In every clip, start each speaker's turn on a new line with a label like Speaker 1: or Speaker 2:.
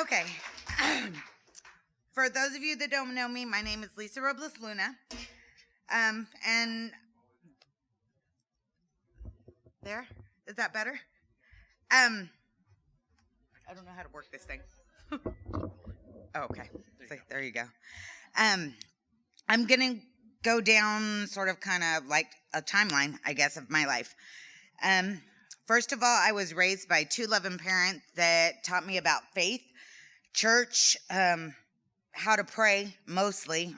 Speaker 1: Okay. For those of you that don't know me, my name is Lissa Luna. And there, is that better? I don't know how to work this thing. Oh, okay. So, there you go. I'm gonna go down sort of kind of like a timeline, I guess, of my life. First of all, I was raised by two loving parents that taught me about faith, church, how to pray mostly.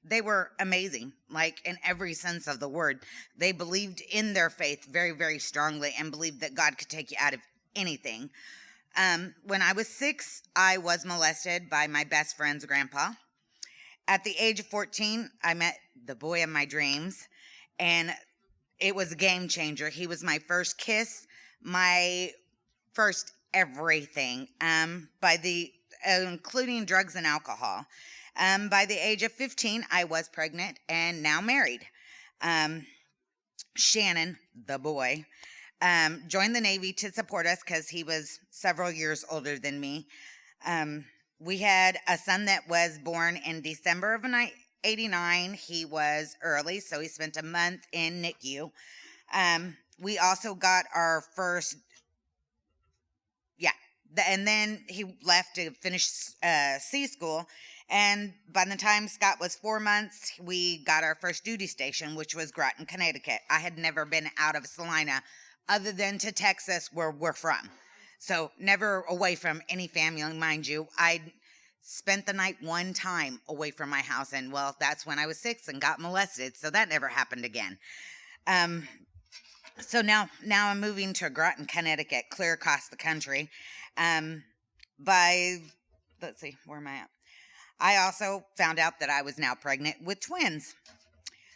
Speaker 1: They were amazing, like in every sense of the word. They believed in their faith very, very strongly and believed that God could take you out of anything. When I was 6, I was molested by my best friend's grandpa. At the age of 14, I met the boy of my dreams, and it was a game changer. He was my first kiss, my first everything, including drugs and alcohol. By the age of 15, I was pregnant and now married. Shannon, the boy, joined the Navy to support us because he was several years older than me. We had a son that was born in December of 1989. He was early, so he spent a month in NICU. We also got our first, and then he left to finish C school. And by the time Scott was 4 months, we got our first duty station, which was Groton, Connecticut. I had never been out of Salina other than to Texas, where we're from. So never away from any family, mind you. I spent the night one time away from my house, and well, that's when I was 6 and got molested. So that never happened again. So now I'm moving to Groton, Connecticut, clear across the country. Let's see, where am I at? I also found out that I was now pregnant with twins.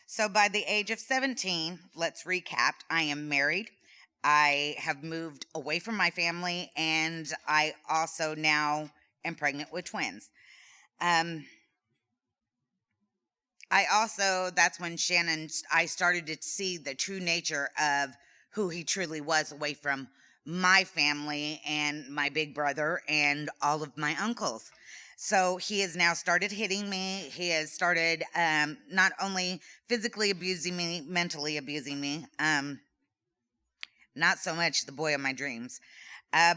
Speaker 1: So by the age of 17, let's recap, I am married. I have moved away from my family, and I also now am pregnant with twins. That's when I started to see the true nature of who he truly was away from my family and my big brother and all of my uncles. So he has now started hitting me. He has started not only physically abusing me, mentally abusing me. Not so much the boy of my dreams. I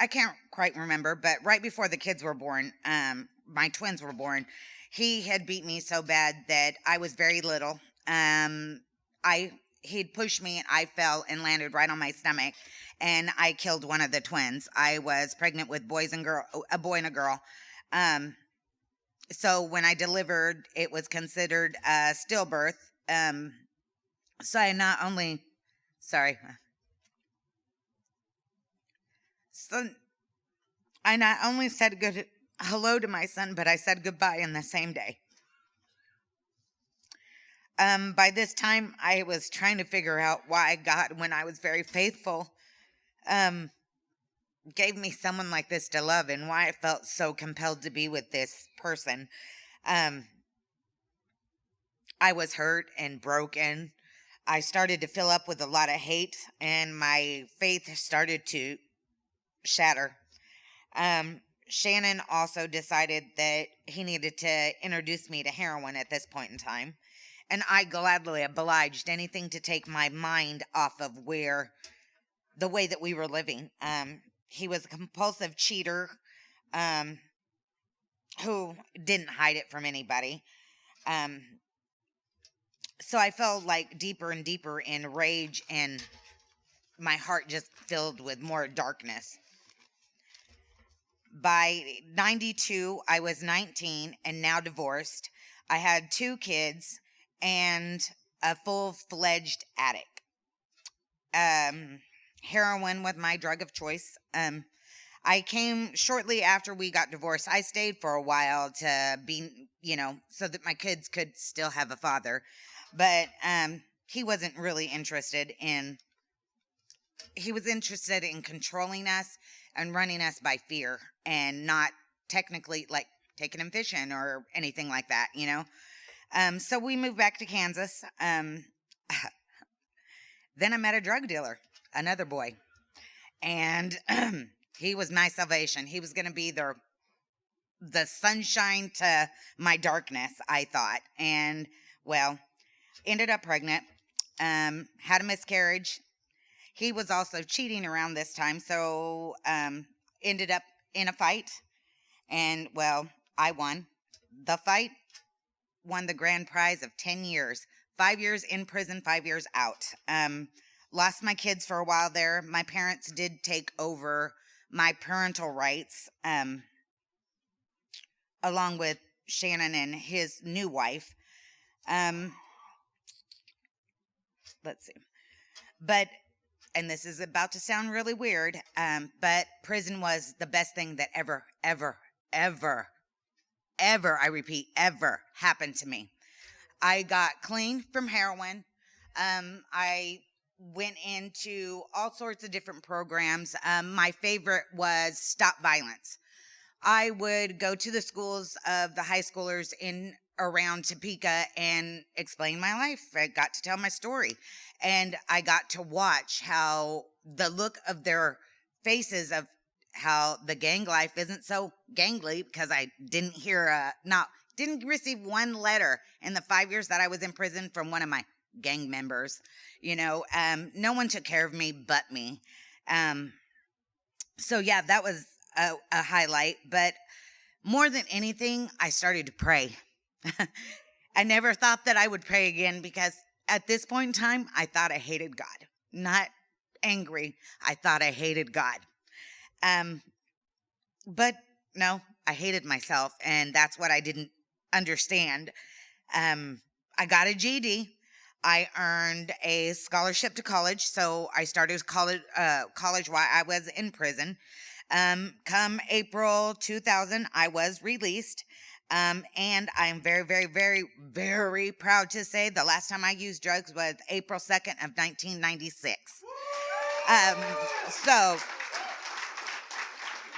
Speaker 1: can't quite remember, but right before the kids were born, my twins were born, he had beat me so bad that I was very little. He'd pushed me and I fell and landed right on my stomach, and I killed one of the twins. I was pregnant with a boy and a girl. So when I delivered, it was considered a stillbirth. So I not only said hello to my son, but I said goodbye in the same day. By this time, I was trying to figure out why God, when I was very faithful, gave me someone like this to love, and why I felt so compelled to be with this person. I was hurt and broken. I started to fill up with a lot of hate, and my faith started to shatter. Shannon also decided that he needed to introduce me to heroin at this point in time. And I gladly obliged anything to take my mind off of the way that we were living. He was a compulsive cheater who didn't hide it from anybody. So I fell like deeper and deeper in rage, and my heart just filled with more darkness. By 92, I was 19 and now divorced. I had 2 kids and a full-fledged addict. Heroin was my drug of choice. I came shortly after we got divorced. I stayed for a while to be, so that my kids could still have a father. But he wasn't really interested in, he was interested in controlling us and running us by fear, and not technically like taking him fishing or anything like that, So we moved back to Kansas. Then I met a drug dealer, another boy, and he was my salvation. He was going to be the sunshine to my darkness, I thought. And, well, ended up pregnant, had a miscarriage. He was also cheating around this time, so ended up in a fight. And, well, I won the fight, won the grand prize of 10 years, 5 years in prison, 5 years out. Lost my kids for a while there. My parents did take over my parental rights, along with Shannon and his new wife. Let's see. But, and this is about to sound really weird, but prison was the best thing that ever, I repeat, ever happened to me. I got clean from heroin. I went into all sorts of different programs. My favorite was Stop Violence. I would go to the schools of the high schoolers in around Topeka and explain my life. I got to tell my story, and I got to watch how the look of their faces of how the gang life isn't so gangly, because I didn't didn't receive one letter in the 5 years that I was in prison from one of my gang members. No one took care of me but me. So yeah, that was a highlight. But more than anything, I started to pray. I never thought that I would pray again, because at this point in time, I thought I hated God. Not angry. I thought I hated God. But no, I hated myself, and that's what I didn't understand. I got a GED. I earned a scholarship to college, so I started college while I was in prison. Come April 2000, I was released, and I'm very, very, very, very proud to say the last time I used drugs was April 2nd of 1996. So,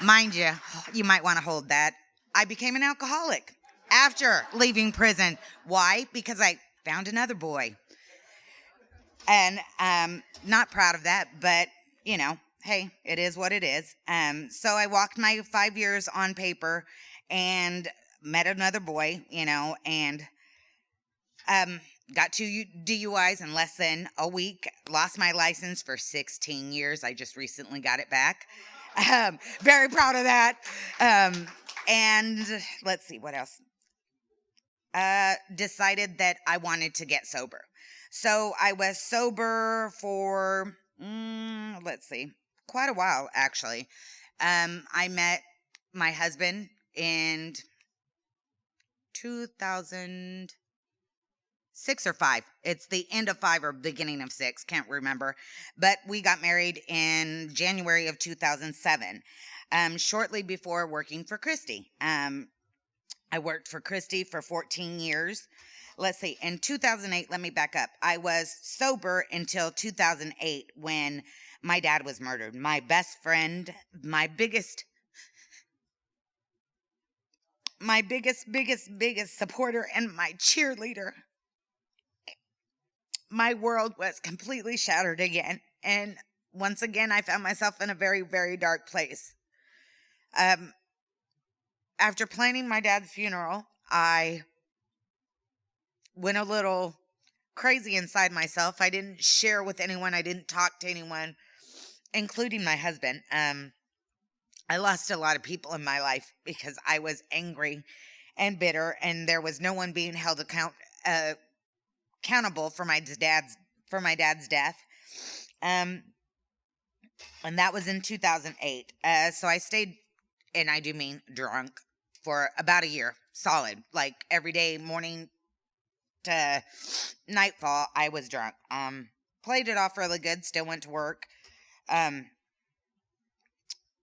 Speaker 1: mind you, you might want to hold that. I became an alcoholic after leaving prison. Why? Because I found another boy. And not proud of that, but, hey, it is what it is. So I walked my 5 years on paper and met another boy, and got 2 DUIs in less than a week. Lost my license for 16 years. I just recently got it back. Very proud of that. And let's see, what else? Decided that I wanted to get sober. So I was sober for, quite a while, actually. I met my husband in 2006 or 5. It's the end of 5 or beginning of 6. Can't remember. But we got married in January of 2007, shortly before working for Christy. I worked for Christy for 14 years. Let's see, in 2008, let me back up. I was sober until 2008 when my dad was murdered. My best friend, my biggest supporter and my cheerleader. My world was completely shattered again. And once again, I found myself in a very, very dark place. After planning my dad's funeral, I went a little crazy inside myself. I didn't share with anyone. I didn't talk to anyone, including my husband. I lost a lot of people in my life because I was angry and bitter, and there was no one being held accountable for my dad's death. And that was in 2008. So I stayed, and I do mean drunk, for about a year, solid. Like every day, morning to nightfall, I was drunk. Played it off really good, still went to work. And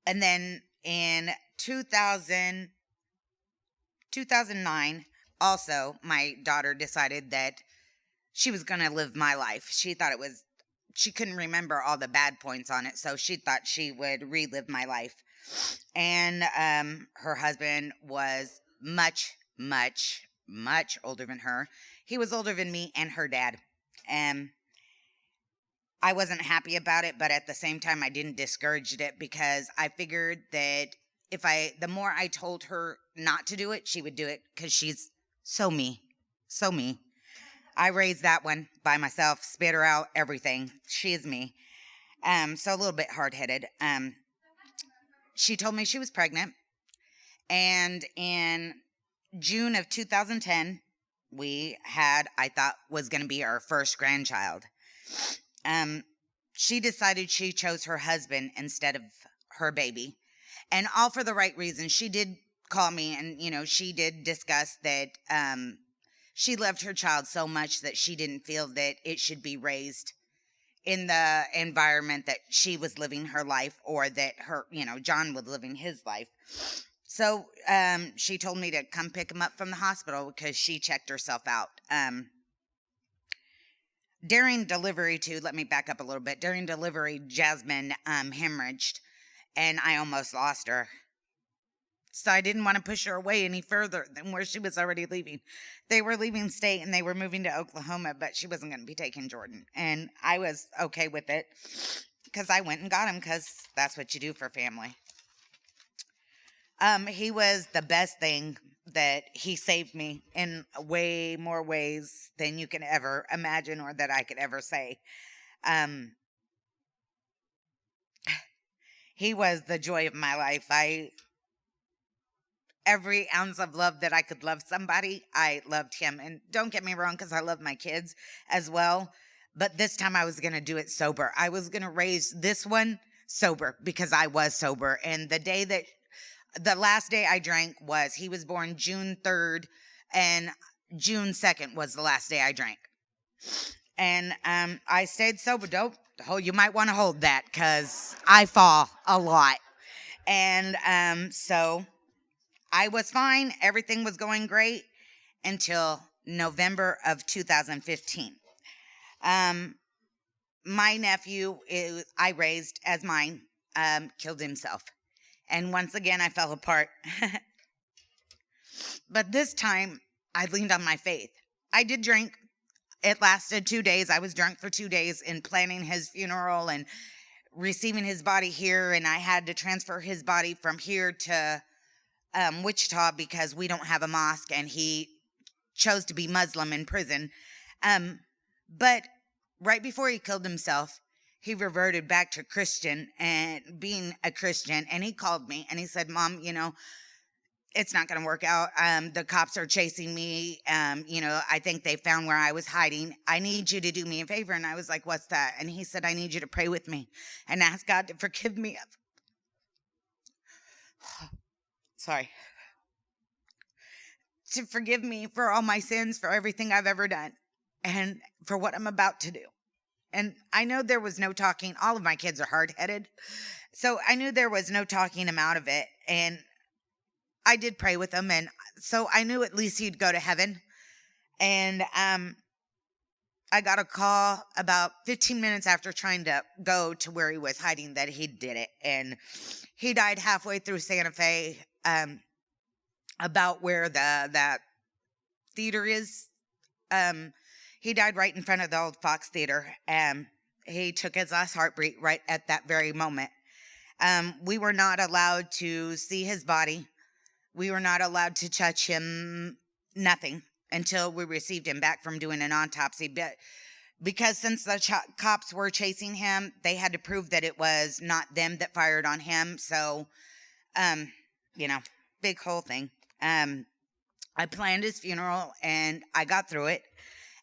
Speaker 1: then in 2009, also, my daughter decided that she was going to live my life. She couldn't remember all the bad points on it, so she thought she would relive my life. And her husband was much, much, much older than her. He was older than me and her dad. I wasn't happy about it, but at the same time, I didn't discourage it because I figured that the more I told her not to do it, she would do it because she's so me, so me. I raised that one by myself, spit her out, everything. She is me. So a little bit hard headed. She told me she was pregnant, and in June of 2010, we had, I thought was going to be our first grandchild. She decided she chose her husband instead of her baby, and all for the right reasons. She did call me, and she did discuss that she loved her child so much that she didn't feel that it should be raised in the environment that she was living her life, or that John was living his life. So she told me to come pick him up from the hospital because she checked herself out. During delivery, too, let me back up a little bit. During delivery, Jasmine hemorrhaged, and I almost lost her. So I didn't want to push her away any further than where she was already leaving. They were leaving state and they were moving to Oklahoma, but she wasn't going to be taking Jordan. And I was okay with it because I went and got him, because that's what you do for family. He was the best thing. That he saved me in way more ways than you can ever imagine or that I could ever say. He was the joy of my life. Every ounce of love that I could love somebody, I loved him. And don't get me wrong, because I love my kids as well. But this time I was going to do it sober. I was going to raise this one sober because I was sober. And the last day I drank he was born June 3rd, and June 2nd was the last day I drank. And I stayed sober. You might want to hold that because I fall a lot. And so I was fine. Everything was going great until November of 2015. My nephew, I raised as mine, killed himself. And once again, I fell apart. But this time, I leaned on my faith. I did drink. It lasted 2 days. I was drunk for 2 days in planning his funeral and receiving his body here. And I had to transfer his body from here to Wichita because we don't have a mosque. And he chose to be Muslim in prison. But right before he killed himself, he reverted back to Christian and being a Christian. And he called me and he said, Mom, it's not going to work out. The cops are chasing me. I think they found where I was hiding. I need you to do me a favor. And I was like, what's that? And he said, I need you to pray with me and ask God to forgive me. Sorry. To forgive me for all my sins, for everything I've ever done, and for what I'm about to do. And I know there was no talking. All of my kids are hard-headed. So I knew there was no talking him out of it. And I did pray with him. And so I knew at least he'd go to heaven. And I got a call about 15 minutes after trying to go to where he was hiding that he did it. And he died halfway through Santa Fe, about where that theater is. He died right in front of the old Fox Theater. He took his last heartbeat right at that very moment. We were not allowed to see his body. We were not allowed to touch him, nothing, until we received him back from doing an autopsy. But because since the cops were chasing him, they had to prove that it was not them that fired on him. So, big whole thing. I planned his funeral and I got through it.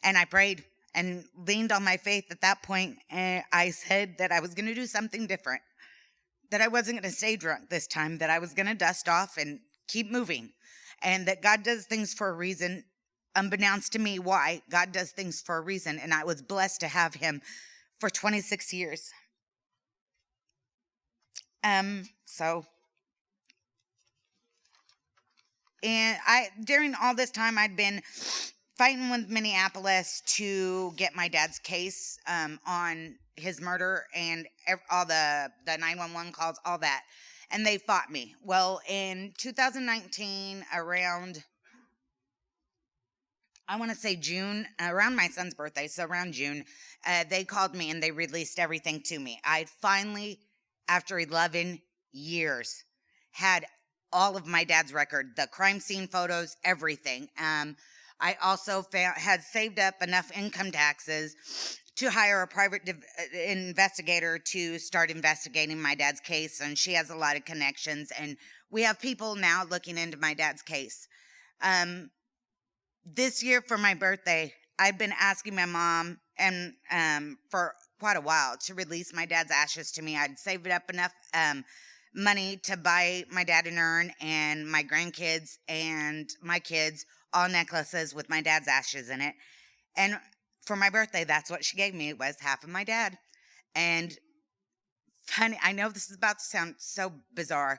Speaker 1: And I prayed and leaned on my faith at that point. And I said that I was going to do something different, that I wasn't going to stay drunk this time, that I was going to dust off and keep moving, and that God does things for a reason, unbeknownst to me why. God does things for a reason, and I was blessed to have him for 26 years. During all this time, I'd been fighting with Minneapolis to get my dad's case on his murder and all the 911 calls, all that. And they fought me. Well, in 2019, around I want to say June, around my son's birthday, so around June, they called me and they released everything to me. I finally, after 11 years, had all of my dad's record, the crime scene photos, everything. I also had saved up enough income taxes to hire a private investigator to start investigating my dad's case, and she has a lot of connections, and we have people now looking into my dad's case. This year for my birthday, I've been asking my mom and for quite a while to release my dad's ashes to me. I'd saved up enough money to buy my dad an urn and my grandkids and my kids all necklaces with my dad's ashes in it. And for my birthday, that's what she gave me, was half of my dad. And funny, I know this is about to sound so bizarre,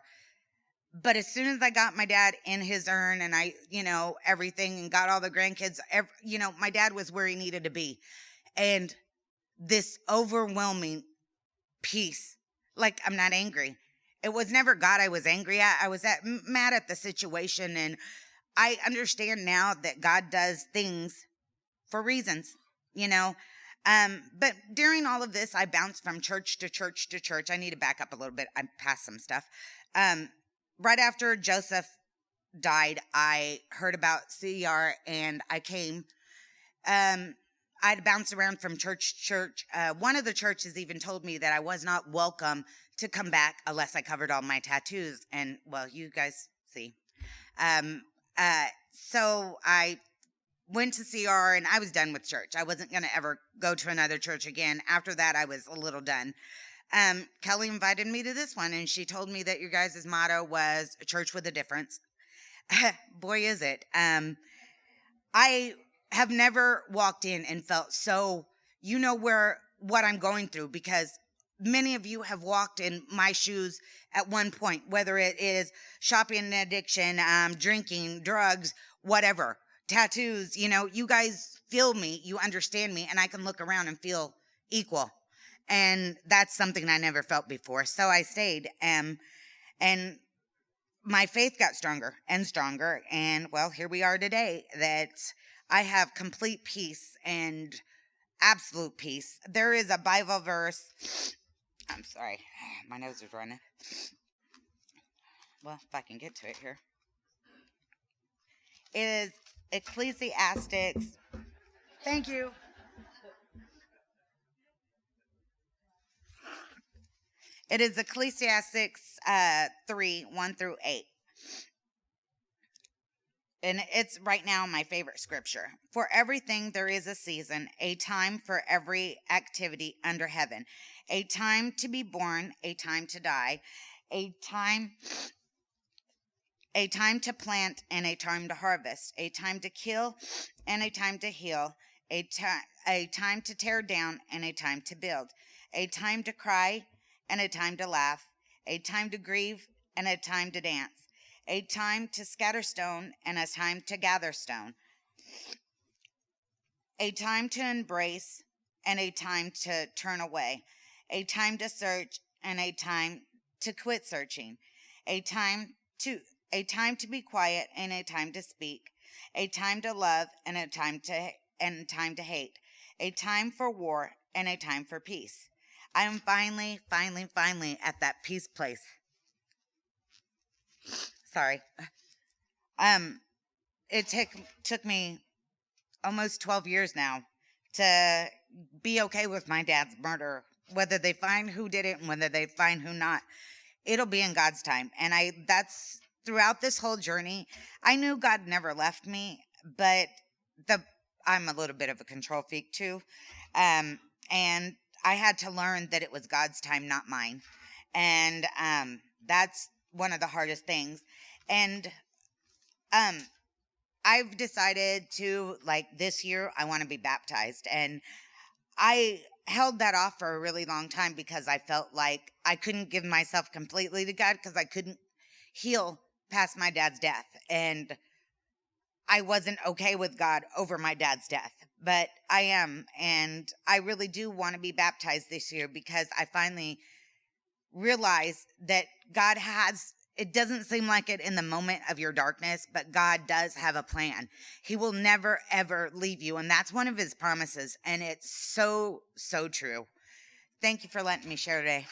Speaker 1: but as soon as I got my dad in his urn and I, everything, and got all the grandkids, my dad was where he needed to be. And this overwhelming peace, like, I'm not angry. It was never God I was angry at. I was mad at the situation. And I understand now that God does things for reasons, But during all of this, I bounced from church to church to church. I need to back up a little bit. I passed some stuff. Right after Joseph died, I heard about CER and I came. I'd bounced around from church to church. One of the churches even told me that I was not welcome to come back unless I covered all my tattoos. And, well, you guys see. So I went to CR and I was done with church. I wasn't going to ever go to another church again. After that, I was a little done. Kelly invited me to this one, and she told me that your guys' motto was a church with a difference. Boy, is it. I have never walked in and felt so, what I'm going through, because many of you have walked in my shoes at one point, whether it is shopping addiction, drinking, drugs, whatever, tattoos, you guys feel me, you understand me, and I can look around and feel equal. And that's something I never felt before. So I stayed, and my faith got stronger and stronger. And, well, here we are today, that I have complete peace and absolute peace. There is a Bible verse. I'm sorry, my nose is running. Well, if I can get to it here. It is Ecclesiastes. Thank you. It is Ecclesiastes 3, 1 through 8. And it's right now my favorite scripture. For everything there is a season, a time for every activity under heaven, a time to be born, a time to die, a time to plant and a time to harvest, a time to kill and a time to heal, a time to tear down and a time to build, a time to cry and a time to laugh, a time to grieve and a time to dance, a time to scatter stone and a time to gather stone, a time to embrace and a time to turn away, a time to search and a time to quit searching, a time to be quiet and a time to speak, a time to love and a time to hate, a time for war and a time for peace. I am finally at that peace place. Sorry. It took me almost 12 years now to be okay with my dad's murder. Whether they find who did it and whether they find who not, it'll be in God's time. And that's throughout this whole journey. I knew God never left me, but I'm a little bit of a control freak too. And I had to learn that it was God's time, not mine. And that's one of the hardest things. And I've decided to, this year, I want to be baptized. And I held that off for a really long time because I felt like I couldn't give myself completely to God because I couldn't heal past my dad's death. And I wasn't okay with God over my dad's death. But I am, and I really do want to be baptized this year because I finally realized that God has It doesn't seem like it in the moment of your darkness, but God does have a plan. He will never, ever leave you. And that's one of his promises. And it's so, so true. Thank you for letting me share today.